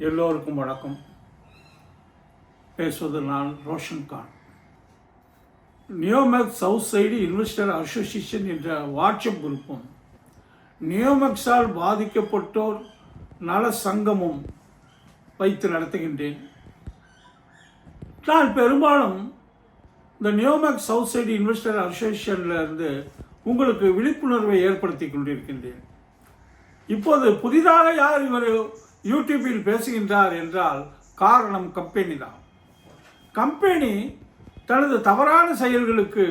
எல்லோருக்கும் வணக்கம். பேசுவது நான் Roshan Khan. Neomax south side investor association என்ற வாட்ஸ்அப் குரூப்பும் நியோமேக்ஸால் பாதிக்கப்பட்டோர் நல சங்கமும் வைத்து நடத்துகின்றேன். நான் பெரும்பாலும் இந்த நியோமேக்ஸ் சவுத் சைடு இன்வெஸ்டர் அசோசியேஷனில் இருந்து உங்களுக்கு விழிப்புணர்வை ஏற்படுத்தி கொண்டிருக்கின்றேன். இப்போது புதிதாக யார் இவர் யூடியூப்பில் பேசுகின்றார் என்றால் காரணம் கம்பெனி தான். கம்பெனி தனது தவறான செயல்களுக்கு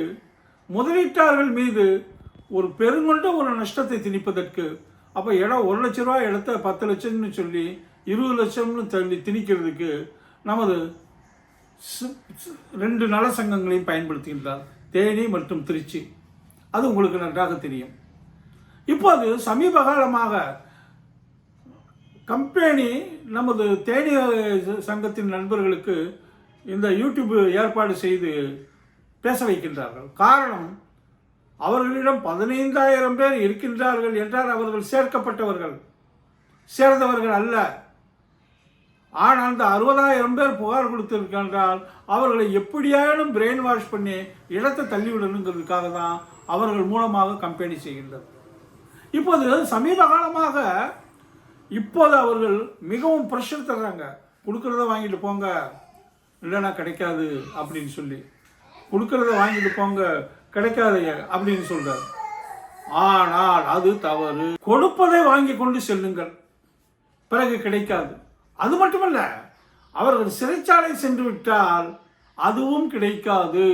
முதலீட்டாளர்கள் மீது ஒரு பெருங்கொண்ட ஒரு நஷ்டத்தை திணிப்பதற்கு, அப்போ இடம் 1 லட்ச ரூபா இடத்த 10 லட்சம்னு சொல்லி 20 லட்சம்னு தள்ளி திணிக்கிறதுக்கு நமது 2 நல சங்கங்களையும் பயன்படுத்துகின்றார், தேனி மற்றும் திருச்சி. அது உங்களுக்கு நன்றாக தெரியும். இப்போது சமீப காலமாக கம்பெனி நமது தேனி சங்கத்தின் நண்பர்களுக்கு இந்த யூடியூப் ஏற்பாடு செய்து பேச வைக்கின்றார்கள். காரணம், அவர்களிடம் 15,000 பேர் இருக்கின்றார்கள் என்றால் அவர்கள் சேர்ந்தவர்கள் அல்ல. ஆனால் அந்த 60,000 பேர் புகார் கொடுத்திருக்கின்றால் அவர்களை எப்படியாலும் பிரெயின் வாஷ் பண்ணி இடத்தை தள்ளிவிடணுங்கிறதுக்காக தான் அவர்கள் மூலமாக கம்பெனி செய்கின்றது. இப்போது சமீப காலமாக அவர்கள் மிகவும் ப்ரெஷர் தர்றாங்க. கொடுக்கறத வாங்கிட்டு போங்க, இல்லைன்னா கிடைக்காது அப்படின்னு சொல்லி. கொடுக்கறத வாங்கிட்டு போங்க, கிடைக்காது அப்படின்னு சொல்றாரு. ஆனால் அது தவறு. கொடுப்பதை வாங்கி கொண்டு செல்லுங்கள், பிறகு கிடைக்காது. அது மட்டுமல்ல, அவர்கள் சிறைச்சாலை சென்று விட்டால் அதுவும் கிடைக்காது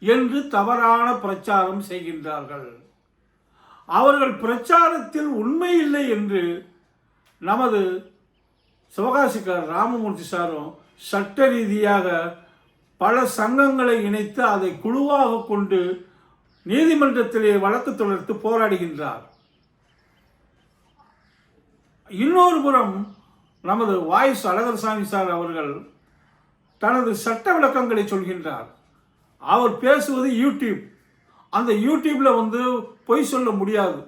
என்று தவறான பிரச்சாரம் செய்கின்றார்கள். அவர்கள் பிரச்சாரத்தில் உண்மை இல்லை என்று நமது சிவகாசிக்கார் ராமமூர்த்தி சாரும் சட்ட ரீதியாக பல சங்கங்களை இணைத்து அதை குழுவாக கொண்டு நீதிமன்றத்திலே வழக்கு தொடர்ந்து போராடுகின்றார். இன்னொரு புறம் நமது வாய்ஸ் அழகர்சாமி சார் அவர்கள் தனது சட்ட விளக்கங்களை சொல்கின்றார். அவர் பேசுவது யூடியூப். அந்த யூடியூப்பில் பொய் சொல்ல முடியாது,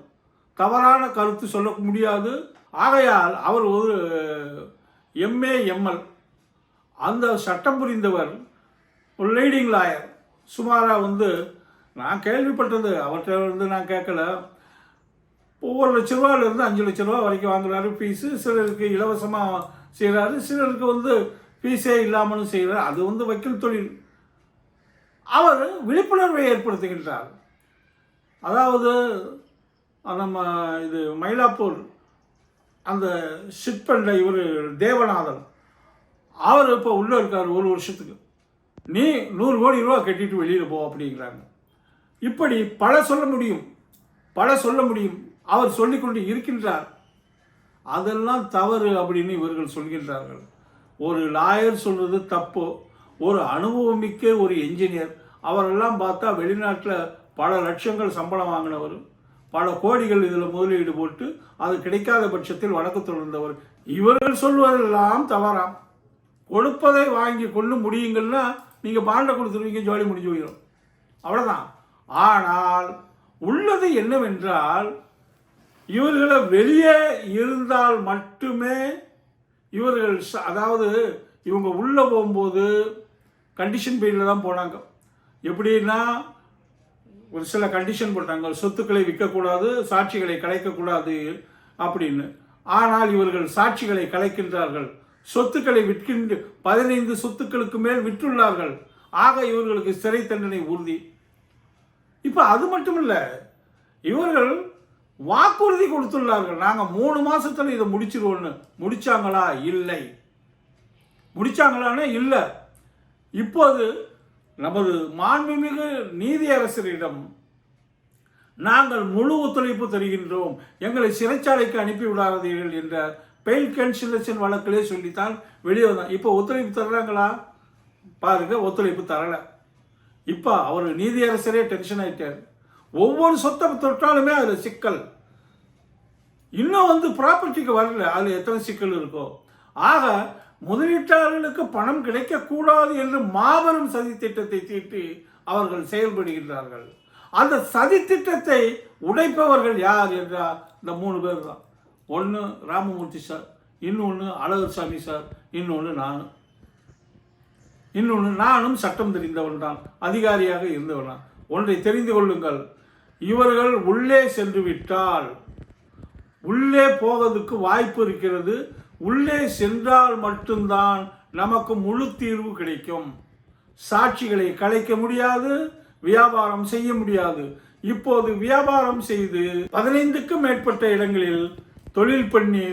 தவறான கருத்து சொல்ல முடியாது. ஆகையால் அவர் ஒரு எம்ஏ எம்எல், அந்த சட்டம் புரிந்தவர், ஒரு லீடிங் லாயர். சுமாராக நான் கேள்விப்பட்டது, அவர்கிட்ட நான் கேட்கல, 1 லட்ச ரூபாயிலிருந்து 5 லட்ச ரூபா வரைக்கும் வாங்குறாரு ஃபீஸு. சிலருக்கு இலவசமாக செய்கிறாரு, சிலருக்கு ஃபீஸே இல்லாமலும் செய்கிறார். அது வக்கீல் தொழில். அவர் விழிப்புணர்வை ஏற்படுத்துகின்றார். அதாவது நம்ம இது மயிலாப்பூர் அந்த சிட்பண்ட இவர் தேவநாதன், அவர் இப்போ உள்ளே இருக்கார் 1 வருஷத்துக்கு. நீ 100 கோடி ரூபா கட்டிட்டு வெளியில் போ அப்படிங்கிறாங்க. இப்படி பல சொல்ல முடியும். அவர் சொல்லிக்கொண்டு இருக்கின்றார். அதெல்லாம் தவறு அப்படின்னு இவர்கள் சொல்கின்றார்கள். ஒரு லாயர் சொல்கிறது தப்போ, ஒரு அனுபவமிக்க ஒரு என்ஜினியர், அவரெல்லாம் பார்த்தா வெளிநாட்டில் பல லட்சங்கள் சம்பளம் வாங்கினவர், பல கோடிகள் இதில் முதலீடு போட்டு அது கிடைக்காத பட்சத்தில் வழக்கு தொடர்ந்தவர். இவர்கள் சொல்வதெல்லாம் தவறாம். கொடுப்பதை வாங்கி கொண்டு முடியுங்கன்னா நீங்கள் பாண்டை கொடுத்துருவீங்க, ஜோலி முடிஞ்சு போயிடும், அவ்வளோதான். ஆனால் உள்ளது என்னவென்றால், இவர்களை வெளியே இருந்தால் மட்டுமே இவர்கள், அதாவது இவங்க உள்ளே போகும்போது கண்டிஷன் பீரியடில் தான் போனாங்க. எப்படின்னா ஒரு சில கண்டிஷன் போட்டாங்க, சொத்துக்களை விற்கக்கூடாது, சாட்சிகளை கலைக்கக்கூடாது அப்படின்னு. ஆனால் இவர்கள் சாட்சிகளை கலைக்கின்றார்கள், சொத்துக்களை 15 சொத்துக்களுக்கு மேல் விற்றுள்ளார்கள். ஆக இவர்களுக்கு சிறை தண்டனை உறுதி. இப்போ அது மட்டும் இல்லை, இவர்கள் வாக்குறுதி கொடுத்துள்ளார்கள், நாங்கள் 3 மாசத்துல இதை முடிச்சிருவோன்னு. முடிச்சாங்களா? இல்லை. முடிச்சாங்களான்னு இல்லை. இப்போது நமது மாண்புமிகு நீதியரசரிடம் நாங்கள் முழு ஒத்துழைப்பு தருகின்றோம், எங்களை சிறைச்சாலைக்கு அனுப்பிவிடாதீர்கள் என்ற பெயில் கேன்சலேஷன் வழக்கிலே சொல்லித்தான் வெளியே வந்தான். இப்போ ஒத்துழைப்பு தர்றாங்களா? பாருங்க, ஒத்துழைப்பு தரலை. இப்போ அவர் நீதியரசரே டென்ஷன் ஆகிட்டார். ஒவ்வொரு சொத்தை தொட்டாலுமே அதில் சிக்கல். இன்னும் ப்ராப்பர்ட்டிக்கு வரல, அதில் எத்தனை சிக்கல் இருக்கோ. ஆக முதலீட்டாளர்களுக்கு பணம் கிடைக்கக்கூடாது என்று மாபெரும் சதித்திட்டத்தை தீட்டி அவர்கள் செயல்படுகின்றார்கள். அந்த சதித்திட்டத்தை உடைப்பவர்கள் யார் என்றால் இந்த 3 பேர் தான். ஒன்று ராமமூர்த்தி சார், இன்னொன்று அழகர்சாமி சார், இன்னொன்று நானும் சட்டம் தெரிந்தவன் தான், அதிகாரியாக இருந்தவன் தான். ஒன்றை தெரிந்து கொள்ளுங்கள், இவர்கள் உள்ளே சென்று விட்டால் உள்ளே போவதற்கு வாய்ப்பு இருக்கிறது. உள்ளே சென்றால் மட்டும்தான் நமக்கு முழு தீர்வு கிடைக்கும். சாட்சிகளை கலைக்க முடியாது, வியாபாரம் செய்ய முடியாது. இப்போது வியாபாரம் செய்து 15க்கும் மேற்பட்ட இடங்களில் தொழில் பண்ணி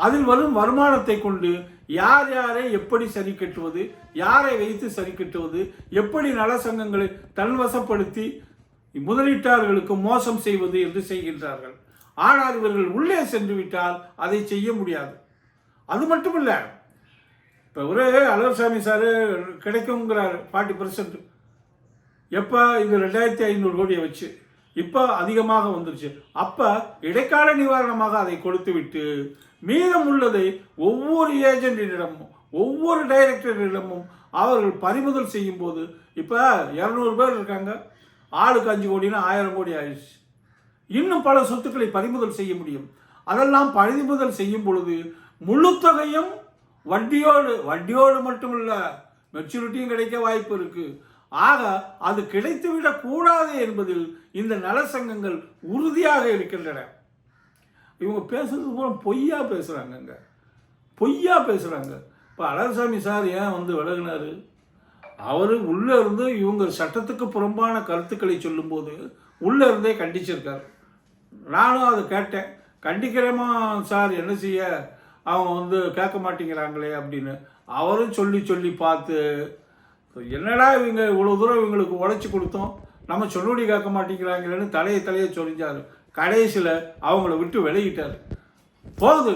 அதில் வரும் வருமானத்தை கொண்டு யார் யாரை எப்படி சரி கட்டுவது, யாரை வைத்து சரி கட்டுவது, எப்படி நல சங்கங்களை தன்வசப்படுத்தி முதலீட்டாளர்களுக்கு மோசம் செய்வது என்று செய்கின்றார்கள். ஆனால் இவர்கள் உள்ளே சென்று விட்டால் அதை செய்ய முடியாது. அது மட்டும் இல்லை, இப்போ ஒரே அழகர்சாமி சார் கிடைக்குங்கிறார் 40%. எப்போ இது 2500 கோடியை வச்சு இப்போ அதிகமாக வந்துருச்சு. அப்போ இடைக்கால நிவாரணமாக அதை கொடுத்து விட்டு மீதம் உள்ளதை ஒவ்வொரு ஏஜென்டிடமும் ஒவ்வொரு டைரக்டரிடமும் அவர்கள் பறிமுதல் செய்யும் போது இப்போ 200 பேர் இருக்காங்க, ஆளுக்கு 5 கோடினா 1000 கோடி ஆயிடுச்சு. இன்னும் பல சொத்துக்களை பறிமுதல் செய்ய முடியும். அதெல்லாம் பறிமுதல் செய்யும் பொழுது முழு தொகையும் வட்டியோடு மட்டுமல்ல, மெச்சூரிட்டியும் கிடைக்க வாய்ப்பு இருக்கு. ஆக அது கிடைத்துவிடக் கூடாது என்பதில் இந்த நல சங்கங்கள் உறுதியாக இருக்கின்றன. இவங்க பேசுறது போல பொய்யா பேசுறாங்க. இப்போ அழகர்சாமி சார் ஏன் வந்து விலகினாரு? அவர் உள்ளே இருந்து இவங்க சட்டத்துக்கு புறம்பான கருத்துக்களை சொல்லும்போது உள்ளே இருந்தே கண்டிச்சிருக்காரு. நானும் அதை கேட்டேன், கண்டிக்கிறேமா சார், என்ன செய்ய, அவங்க வந்து கேட்க மாட்டேங்கிறாங்களே அப்படின்னு. அவரும் சொல்லி பார்த்து என்னடா இவங்க இவ்வளோ தூரம் இவங்களுக்கு உழைச்சி கொடுத்தோம், நம்ம சொல்லுடி கேட்க மாட்டேங்கிறாங்களேன்னு தலையை சொரிஞ்சார். கடைசியில் அவங்கள விட்டு விலகிட்டார். போகுது,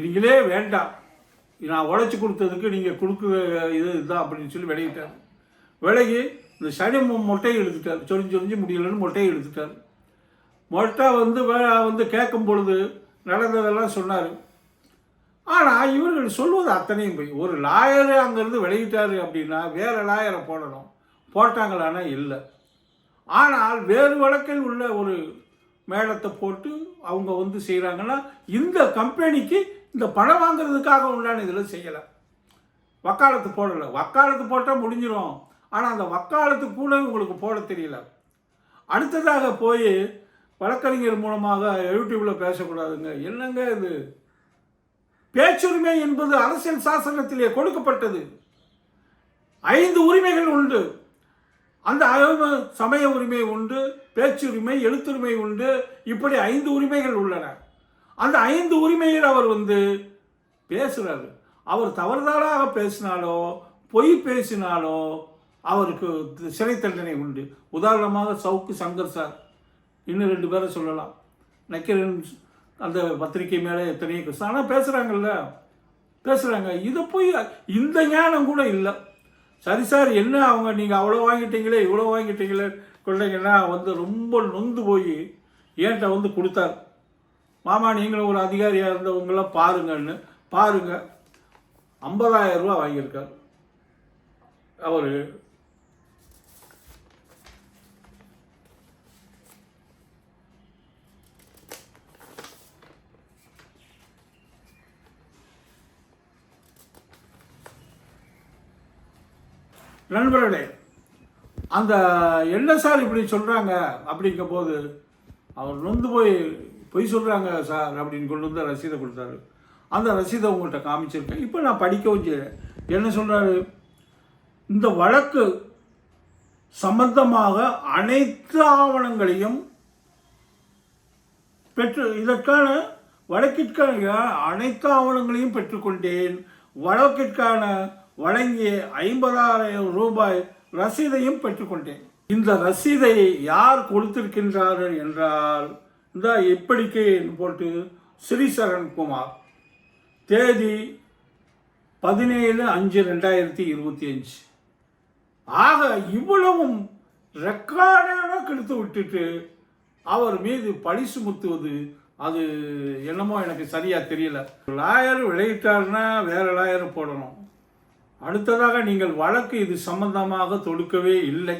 நீங்களே வேண்டாம், நான் உழைச்சி கொடுத்ததுக்கு நீங்கள் கொடுக்குற இதுதான் அப்படின்னு சொல்லி விலகிட்டார். விலகி இந்த சனி மொட்டையை இழுத்துட்டார். சொரிஞ்சு முடியலன்னு மொட்டையை இழுத்துட்டார். மொட்டை வந்து கேட்கும் பொழுது நடந்ததெல்லாம் சொன்னார். ஆனால் இவர்கள் சொல்வது அத்தனையும் போய். ஒரு லாயரு அங்கேருந்து விலகிட்டார் அப்படின்னா வேறு லாயரை போடணும். போட்டாங்களானா இல்லை. ஆனால் வேறு வழக்கில் உள்ள ஒரு மேளத்தை போட்டு அவங்க வந்து செய்கிறாங்கன்னா இந்த கம்பெனிக்கு இந்த பணம் வாங்குறதுக்காக உண்டான இதில் செய்யலை. வக்காலத்து போடலை. வக்காலத்து போட்டால் முடிஞ்சிடும். ஆனால் அந்த வக்காலத்து கூட உங்களுக்கு போட தெரியல. அடுத்ததாக போய் வழக்கறிஞர் மூலமாக யூடியூப்பில் பேசக்கூடாதுங்க. என்னங்க இது? பேச்சுரிமை என்பது அரசியல் சாசனத்திலே கொடுக்கப்பட்டது. 5 உரிமைகள் உண்டு. அந்த சமய உரிமை உண்டு, பேச்சுரிமை, எழுத்துரிமை உண்டு. இப்படி 5 உரிமைகள் உள்ளன. அந்த 5 உரிமையில் அவர் வந்து பேசுகிறார். அவர் தவறுதலாக பேசினாலோ பொய் பேசினாலோ அவருக்கு சிறை தண்டனை உண்டு. உதாரணமாக சவுக்கு சங்கர் சார், இன்னும் 2 பேரை சொல்லலாம். நக்கீரன் அந்த பத்திரிகை மேலே எத்தனையோ ஆனால் பேசுகிறாங்க. இதை போய் இந்த ஞானம் கூட இல்லை. சரி சார், என்ன அவங்க நீங்கள் அவ்வளோ வாங்கிட்டீங்களே இவ்வளோ வாங்கிட்டீங்களே கொள்ளைங்கன்னா வந்து ரொம்ப நொந்து போய் ஏன்ட்ட வந்து கொடுத்தார். மாமா, நீங்களும் ஒரு அதிகாரியாக இருந்தவங்களாம் பாருங்கன்னு பாருங்க. 50,000 ரூபா வாங்கியிருக்கார் அவர். நண்பர்களே, அந்த என்ன சார் இப்படி சொல்கிறாங்க அப்படிங்கும் போது அவர் நொந்து போய் பொய் சொல்கிறாங்க சார் அப்படின்னு கொண்டு வந்து ரசீதை கொடுத்தாரு. அந்த ரசீதை உங்கள்கிட்ட காமிச்சிருக்கேன். இப்போ நான் படிக்கவும் செய்கிறேன். என்ன சொல்கிறாரு? இந்த வழக்கு சம்பந்தமாக அனைத்து ஆவணங்களையும் இதற்கான வழக்கிற்கான அனைத்து ஆவணங்களையும் பெற்றுக்கொண்டேன். வழக்கிற்கான வழங்கிய 50,000 ரூபாய் ரசீதையும் பெற்றுக்கொண்டேன். இந்த ரசீதை யார் கொடுத்திருக்கின்றார்கள் என்றால், இந்த இப்படிக்கு போட்டு ஸ்ரீசரண்குமார், தேதி 17/5/2025. ஆக இவ்வளவும் ரெக்கார்டாக கெடுத்து விட்டுட்டு அவர் மீது பழி சுமத்துவது அது என்னமோ எனக்கு சரியா தெரியல. லாயர் விளையிட்டாருன்னா வேற லாயர் போடணும். அடுத்ததாக நீங்கள் வழக்கு இது சம்பந்தமாக தொடுக்கவே இல்லை.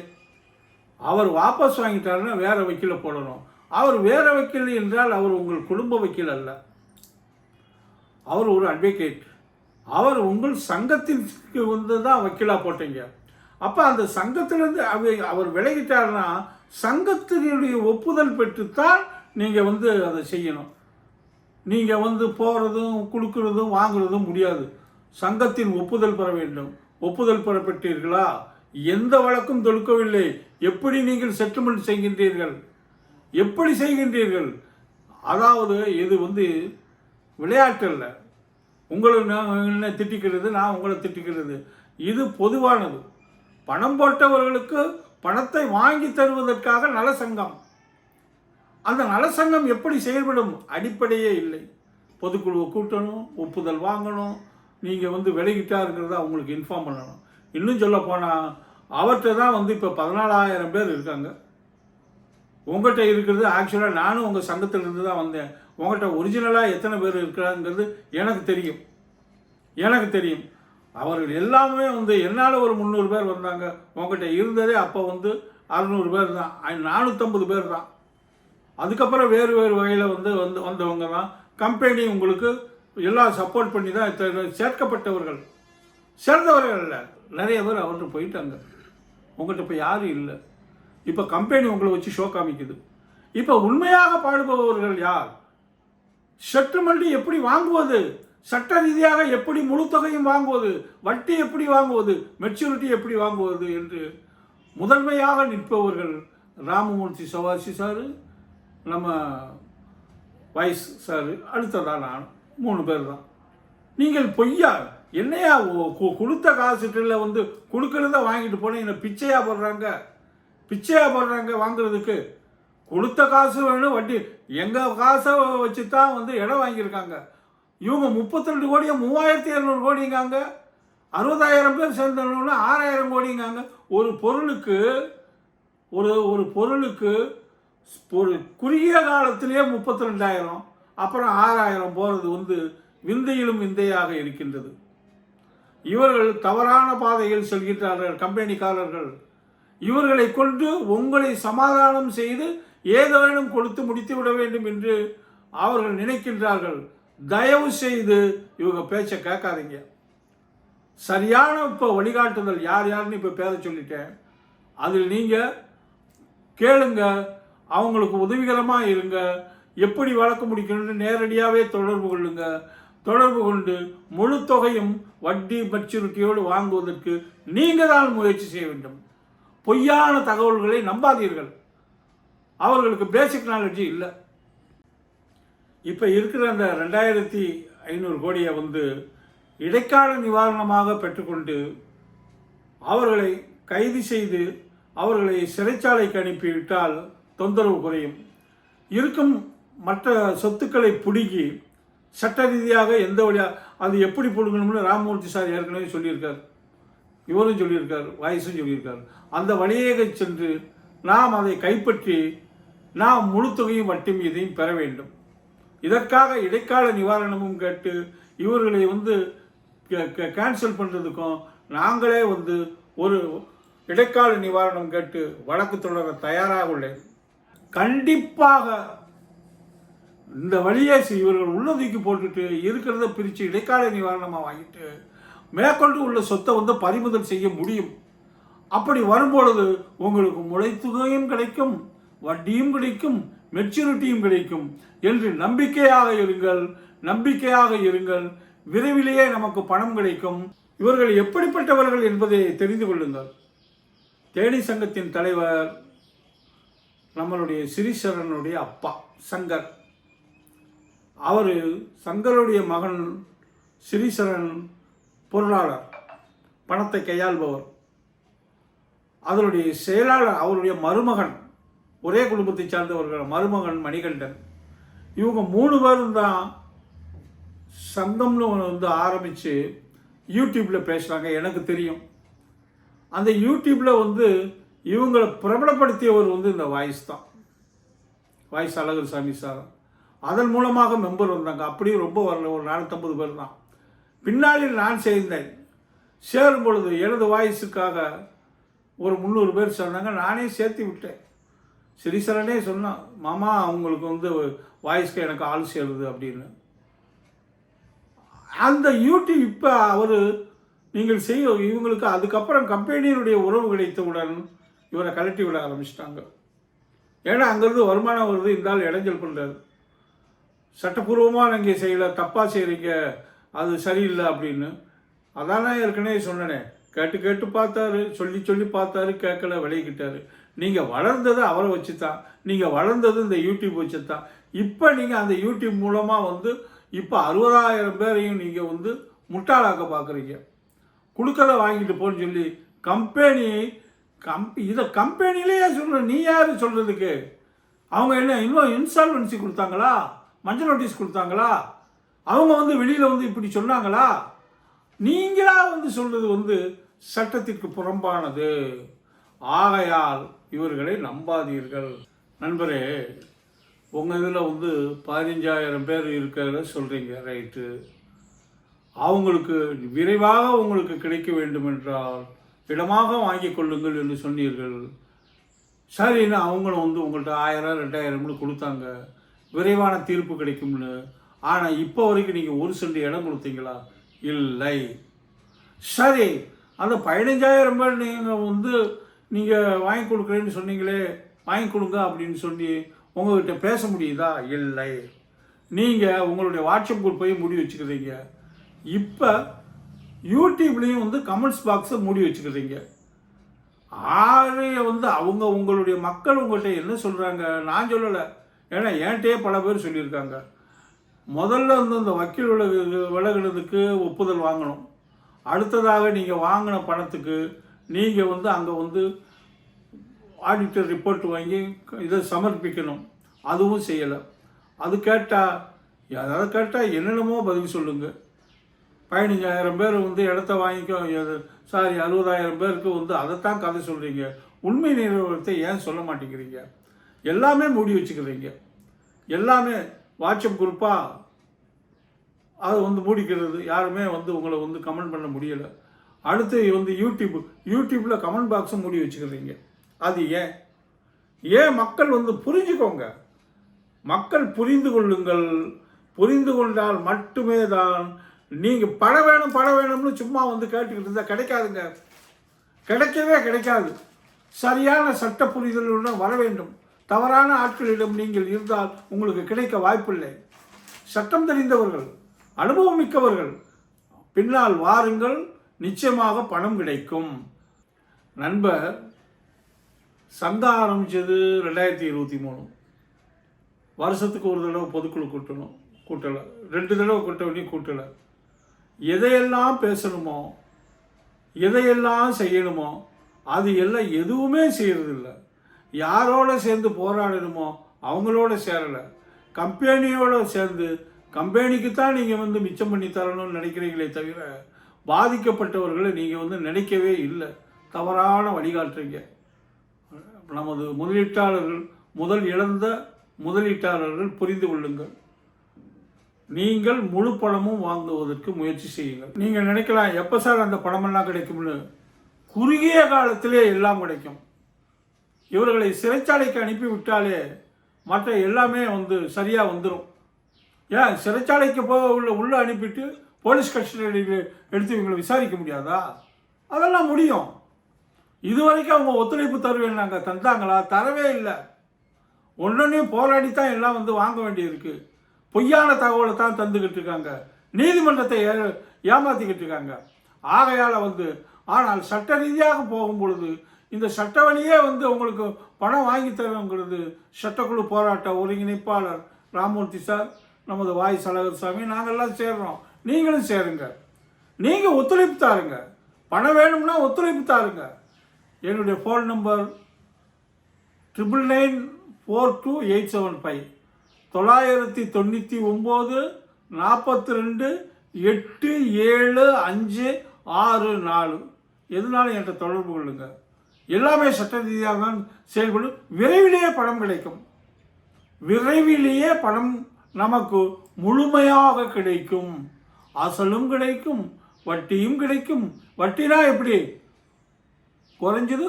அவர் வாபஸ் வாங்கிட்டாருன்னா வேற வக்கீல போடணும். அவர் வேற வக்கீல் என்றால் அவர் உங்கள் குடும்ப வக்கீல் அல்ல. அவர் ஒரு அட்வொகேட். அவர் உங்கள் சங்கத்திற்கு வந்து தான் வக்கீலாக போட்டீங்க. அப்போ அந்த சங்கத்திலேருந்து அவர் விலகிட்டார்னா சங்கத்தினுடைய ஒப்புதல் பெற்றுத்தான் நீங்கள் வந்து அதை செய்யணும். நீங்கள் வந்து போகிறதும் கொடுக்கறதும் வாங்குறதும் முடியாது. சங்கத்தின் ஒப்புதல் பெற வேண்டும். ஒப்புதல் பெறப்பட்டீர்களா? எந்த வழக்கும் தொடுக்கவில்லை. எப்படி நீங்கள் செட்டில்மெண்ட் செய்கின்றீர்கள்? எப்படி செய்கின்றீர்கள்? அதாவது இது வந்து விளையாட்டு அல்ல. உங்களை என்ன திட்டிக்கிறது, நான் உங்களை திட்டிக்கிறது. இது பொதுவானது. பணம் போட்டவர்களுக்கு பணத்தை வாங்கி தருவதற்காக நலசங்கம். அந்த நலசங்கம் எப்படி செயல்படும்? அடிப்படையே இல்லை. பொதுக்குழுவை கூட்டணும், ஒப்புதல் வாங்கணும், நீங்கள் வந்து விலகிட்டாருங்கிறத அவங்களுக்கு இன்ஃபார்ம் பண்ணணும். இன்னும் சொல்ல போனால் அவர்கிட்ட தான் வந்து இப்போ 14,000 பேர் இருக்காங்க. உங்கள்கிட்ட இருக்கிறது ஆக்சுவலாக நானும் உங்கள் சங்கத்திலிருந்து தான் வந்தேன். உங்கள்கிட்ட ஒரிஜினலாக எத்தனை பேர் இருக்கிறாங்கிறது எனக்கு தெரியும். அவர்கள் எல்லாமே வந்து என்னால் ஒரு 300 பேர் வந்தாங்க. உங்கள்கிட்ட இருந்ததே அப்போ வந்து 600 பேர் தான், 450 பேர் தான். அதுக்கப்புறம் வேறு வகையில் வந்தவங்க தான். கம்பெனி உங்களுக்கு எல்லாம் சப்போர்ட் பண்ணி தான் சேர்க்கப்பட்டவர்கள். சேர்ந்தவர்கள் இல்லை, நிறைய பேர் அவர்கிட்ட போயிட்டாங்க. உங்கள்கிட்ட இப்போ யாரும் இல்லை. இப்போ கம்பெனி உங்களை வச்சு ஷோ காமிக்குது. இப்போ உண்மையாக பாடுபவர்கள் யார்? செட்டில்மெண்ட் எப்படி வாங்குவது? சட்ட ரீதியாக எப்படி முழு தொகையும் வாங்குவது? வட்டி எப்படி வாங்குவது? மெச்சூரிட்டி எப்படி வாங்குவது என்று முதன்மையாக நிற்பவர்கள் ராமமூர்த்தி சவாசி சாரு, நம்ம வைஸ் சாரு, அடுத்ததான் நான், 3 பேர் தான். நீங்கள் பொய்யா என்னையா கொடுத்த காசுகளில் வந்து கொடுக்கறத வாங்கிட்டு போனீங்க. பிச்சையா போடுறாங்க வாங்குறதுக்கு. கொடுத்த காசு வேணும், வட்டி. எங்கள் காசை வச்சு தான் வந்து இடம் வாங்கியிருக்காங்க. இவங்க 32 கோடியை 3,200 கோடிங்காங்க. 60,000 பேர் சேர்ந்தவங்கன்னா 6,000 கோடிங்காங்க. ஒரு பொருளுக்கு ஒரு குறுகிய காலத்திலேயே 32,000, அப்புறம் 6,000 போகிறது வந்து விந்தையிலும் விந்தையாக இருக்கின்றது. இவர்கள் தவறான பாதையில் செல்கின்றார்கள். கம்பெனிக்காரர்கள் இவர்களை கொண்டு உங்களை சமாதானம் செய்து ஏதேனும் கொடுத்து முடித்து விட வேண்டும் என்று அவர்கள் நினைக்கின்றார்கள். தயவு செய்து இவங்க பேச்சை கேட்காதீங்க. சரியான இப்போ வழிகாட்டுதல் யாருன்னு இப்போ பேர சொல்லிட்டேன். அதில் நீங்கள் கேளுங்க, அவங்களுக்கு உதவிகரமாக இருங்க. எப்படி வழக்கு முடிக்கணும்னு நேரடியாகவே தொடர்பு கொண்டு முழு தொகையும் வட்டி மெச்சூரிட்டியோடு வாங்குவதற்கு நீங்கள் தான் முயற்சி செய்ய வேண்டும். பொய்யான தகவல்களை நம்பாதீர்கள். அவர்களுக்கு பேசிக் நாலேஜ் இல்லை. இப்போ இருக்கிற அந்த 2,500 கோடியை வந்து இடைக்கால நிவாரணமாக பெற்றுக்கொண்டு அவர்களை கைது செய்து அவர்களை சிறைச்சாலைக்கு அனுப்பிவிட்டால் தொந்தரவு குறையும். இருக்கும் மற்ற சொத்துக்களை பிடுங்கி சட்ட ரீதியாக எந்த வழியாக அது எப்படி பிடுங்கணும்னு ராமமூர்த்தி சார் ஏற்கனவே சொல்லியிருக்கார். இவரும் சொல்லியிருக்கார், வாய்ஸும் சொல்லியிருக்கார். அந்த வழியாக சென்று நாம் அதை கைப்பற்றி நாம் முழு தொகையும் வட்டி மீதையும் பெற வேண்டும். இதற்காக இடைக்கால நிவாரணமும் கேட்டு இவர்களை வந்து கேன்சல் பண்ணுறதுக்கும் நாங்களே வந்து ஒரு இடைக்கால நிவாரணம் கேட்டு வழக்கு தொடர தயாராக உள்ளேன். கண்டிப்பாக இந்த வழியை இவர்கள் உள்ளதுக்கு போட்டுட்டு இருக்கிறத பிரித்து இடைக்கால நிவாரணமாக வாங்கிட்டு மேற்கொண்டு உள்ள சொத்தை வந்து பறிமுதல் செய்ய முடியும். அப்படி வரும்பொழுது உங்களுக்கு முளைத்துகையும் கிடைக்கும், வட்டியும் கிடைக்கும், மெச்சூரிட்டியும் கிடைக்கும் என்று நம்பிக்கையாக இருங்கள். விரைவிலேயே நமக்கு பணம் கிடைக்கும். இவர்கள் எப்படிப்பட்டவர்கள் என்பதை தெரிந்து கொள்ளுங்கள். தேனி சங்கத்தின் தலைவர் நம்மளுடைய ஸ்ரீசரனுடைய அப்பா சங்கர். அவர் சங்கருடைய மகன் ஸ்ரீசரன் பொருளாளர், பணத்தை கையாள்பவர். அதனுடைய செயலாளர் அவருடைய மருமகன், ஒரே குடும்பத்தை சார்ந்தவர்கள், மருமகன் மணிகண்டன். இவங்க 3 பேரும் தான் சங்கம்னு வந்து ஆரம்பித்து யூடியூப்பில் பேசுகிறாங்க. எனக்கு தெரியும். அந்த யூடியூப்பில் வந்து இவங்களை பிரபலப்படுத்தியவர் வந்து இந்த வாய்ஸ் தான், வாய்ஸ் அழகர் சாமி சார். அதன் மூலமாக மெம்பர் வந்தாங்க. அப்படியும் ரொம்ப வரல, ஒரு 450 பேர் தான். பின்னாடி நான் சேர்ந்தேன். சேரும் பொழுது எனது வாய்ஸுக்காக ஒரு 300 பேர் சொன்னாங்க. நானே சேர்த்து விட்டேன். ஸ்ரீசரனே சொன்னான், மாமா அவங்களுக்கு வந்து வாய்ஸ்க்கு எனக்கு ஆள் சேருது அப்படின்னு. அந்த யூடியூப் இப்போ அவர் நீங்கள் செய்ய இவங்களுக்கு அதுக்கப்புறம் கம்பெனியினுடைய உறவு கிடைத்தவுடன் இவரை கலட்டி விட ஆரம்பிச்சிட்டாங்க. ஏன்னா அங்கேருந்து வருமானம் வருது, இந்த ஆள் இடைஞ்சல் பண்ணுறாரு. சட்டப்பூர்வமாக நீங்கள் செய்யலை, தப்பாக செய்கிறீங்க, அது சரியில்லை அப்படின்னு. அதானே ஏற்கனவே சொன்னனே, கேட்டு கேட்டு பார்த்தாரு, சொல்லி சொல்லி பார்த்தாரு, கேட்கல, விளையிக்கிட்டாரு. நீங்கள் வளர்ந்தது அவரை வச்சு தான், நீங்கள் வளர்ந்தது இந்த யூடியூப் வச்சு தான். இப்போ நீங்கள் அந்த யூடியூப் மூலமாக வந்து இப்போ 60,000 பேரையும் நீங்கள் வந்து முட்டாளாக்க பார்க்குறீங்க. கொடுக்கறத வாங்கிட்டு போன்னு சொல்லி கம்பெனி இதை கம்பெனிலேயே சொல்கிற, நீ யார் சொல்கிறதுக்கு? அவங்க என்ன இன்னும் இன்சால்வன்சி கொடுத்தாங்களா, மஞ்சள் நோட்டீஸ் கொடுத்தாங்களா, அவங்க வந்து வெளியில் வந்து இப்படி சொன்னாங்களா? நீங்களா வந்து சொல்கிறது வந்து சட்டத்திற்கு புறம்பானது. ஆகையால் இவர்களை நம்பாதீர்கள். நண்பரே, உங்கள் இதில் வந்து 15,000 பேர் இருக்கிறத சொல்கிறீங்க, ரைட்டு. அவங்களுக்கு விரைவாக உங்களுக்கு கிடைக்க வேண்டும் என்றால் இடமாக வாங்கி கொள்ளுங்கள் என்று சொன்னீர்கள். சரின்னு அவங்களும் வந்து உங்கள்கிட்ட 1000 2,000 கொடுத்தாங்க, விரைவான தீர்ப்பு கிடைக்கும்னு. ஆனால் இப்போ வரைக்கும் நீங்கள் 1 சென்ட் இடம் கொடுத்தீங்களா? இல்லை. சரி, அந்த 15,000 பேர் நீங்கள் வந்து நீங்கள் வாங்கி கொடுக்குறேன்னு சொன்னீங்களே, வாங்கி கொடுங்க அப்படின்னு சொல்லி உங்கள்கிட்ட பேச முடியுதா? இல்லை. நீங்கள் உங்களுடைய வாட்ஸ்அப் குரூப் போய் மூடி வச்சுக்கிறீங்க. இப்போ யூடியூப்லேயும் வந்து கமெண்ட்ஸ் பாக்ஸை மூடி வச்சுக்கிறீங்க. வந்து அவங்க உங்களுடைய மக்கள் உங்கள்கிட்ட என்ன சொல்கிறாங்க? நான் சொல்லலை, ஏன்னா என்கிட்டயே பல பேர் சொல்லியிருக்காங்க. முதல்ல வந்து இந்த வக்கீல் விலகுனதுக்கு ஒப்புதல் வாங்கணும். அடுத்ததாக நீங்கள் வாங்கின பணத்துக்கு நீங்கள் வந்து அங்கே வந்து ஆடிட்டர் ரிப்போர்ட் வாங்கி இதை சமர்ப்பிக்கணும். அதுவும் செய்யலை. அது கேட்டால் யாராவது கேட்டால் என்னென்னமோ பதில் சொல்லுங்கள். 15,000 பேர் வந்து இடத்த வாங்கிக்கோ, சாரி 60,000 பேருக்கு வந்து அதைத்தான் கதை சொல்கிறீங்க. உண்மை நிறுவனத்தை ஏன் சொல்ல மாட்டேங்கிறீங்க? எல்லாமே மூடி வச்சுக்கிறீங்க. எல்லாமே வாட்ஸ்அப் குரூப்பாக அதை வந்து மூடிக்கிறது. யாருமே வந்து உங்களை வந்து கமெண்ட் பண்ண முடியலை. அடுத்து வந்து யூடியூப்பில் கமெண்ட் பாக்ஸும் மூடி வச்சுக்கிறீங்க. அது ஏன் மக்கள் வந்து புரிஞ்சுக்கோங்க. மக்கள் புரிந்து கொள்ளுங்கள். புரிந்து கொண்டால் மட்டுமே தான். நீங்கள் பணம் வேணும்னு சும்மா வந்து கேட்டுக்கிட்டு இருந்தால் கிடைக்காதுங்க. கிடைக்கவே கிடைக்காது. சரியான சட்ட புரிதலுடன் வர வேண்டும். தவறான ஆட்களிடம் நீங்கள் இருந்தால் உங்களுக்கு கிடைக்க வாய்ப்பில்லை. சட்டம் தெரிந்தவர்கள், அனுபவம் மிக்கவர்கள் பின்னால் வாருங்கள், நிச்சயமாக பணம் கிடைக்கும். நண்பர், சங்கம் ஆரம்பித்தது 2023. வருஷத்துக்கு ஒரு தடவை பொதுக்குழு கூட்டலை, 2 தடவை கூட்டலை. எதையெல்லாம் பேசணுமோ, எதையெல்லாம் செய்யணுமோ அது எல்லாம் எதுவுமே செய்யறதில்லை. யாரோட சேர்ந்து போராடணுமோ அவங்களோட சேரலை. கம்பெனியோட சேர்ந்து கம்பெனிக்கு தான் நீங்கள் வந்து மிச்சம் பண்ணி தரணும்னு நினைக்கிறீங்களே தவிர பாதிக்கப்பட்டவர்களை நீங்கள் வந்து நினைக்கவே இல்லை. தவறான வழிகாட்டுறீங்க. நமது முதல் இழந்த முதலீட்டாளர்கள் புரிந்து கொள்ளுங்கள். நீங்கள் முழு பணமும் வாங்குவதற்கு முயற்சி செய்யுங்கள். நீங்கள் நினைக்கலாம், எப்போ சார் அந்த பணமெல்லாம் கிடைக்கும்னு. குறுகிய காலத்திலே எல்லாம் கிடைக்கும். இவர்களை சிறைச்சாலைக்கு அனுப்பி விட்டாலே மற்ற எல்லாமே வந்து சரியாக வந்துடும். ஏன் சிறைச்சாலைக்கு உள்ள அனுப்பிட்டு போலீஸ் கஸ்டடியில் எடுத்து இவங்களை விசாரிக்க முடியாதா? அதெல்லாம் முடியும். இதுவரைக்கும் அவங்க ஒத்துழைப்பு தருவேன் நாங்கள் தந்தாங்களா? தரவே இல்லை. ஒன்றையும் போராடி தான் எல்லாம் வந்து வாங்க வேண்டியிருக்கு. பொய்யான தகவலை தான் தந்துக்கிட்டு இருக்காங்க. நீதிமன்றத்தை ஏமாற்றிக்கிட்டு இருக்காங்க. ஆகையால் வந்து ஆனால் சட்ட ரீதியாக போகும் பொழுது இந்த சட்ட வழியே வந்து உங்களுக்கு பணம் வாங்கி தருங்கிறது சட்டக்குழு போராட்ட ஒருங்கிணைப்பாளர் ராமமூர்த்தி சார், நமது வாய்ஸ் அழகர் சாமி, நாங்கள்லாம் சேர்றோம். நீங்களும் சேருங்க. நீங்கள் ஒத்துழைப்பு தாருங்க. பணம் வேணும்னா ஒத்துழைப்பு தாருங்க. என்னுடைய ஃபோன் நம்பர் 99942875 999 42 87 564. எதுனாலும் என்கிட்ட தொடர்பு கொள்ளுங்க. எல்லாமே சட்ட ரீதியாக தான் செயல்படும். விரைவிலேயே பணம் கிடைக்கும். விரைவிலேயே பணம் நமக்கு முழுமையாக கிடைக்கும். அசலும் கிடைக்கும், வட்டியும் கிடைக்கும். வட்டினா எப்படி? குறைஞ்சது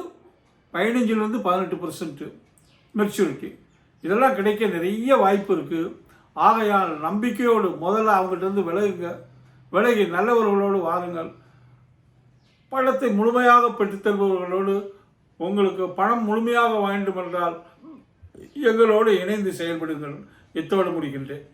15% 18% மெச்சூரிட்டி. இதெல்லாம் கிடைக்க நிறைய வாய்ப்பு இருக்குது. ஆகையால் நம்பிக்கையோடு முதல்ல அவங்ககிட்ட இருந்து விலகி நல்லவர்களோடு வாருங்கள். பணத்தை முழுமையாக பெற்றுத்தருபவர்களோடு உங்களுக்கு பணம் முழுமையாக வேண்டுமென்றால் எங்களோடு இணைந்து செயல்படுங்கள். இத்தோடு முடிக்கின்றேன்.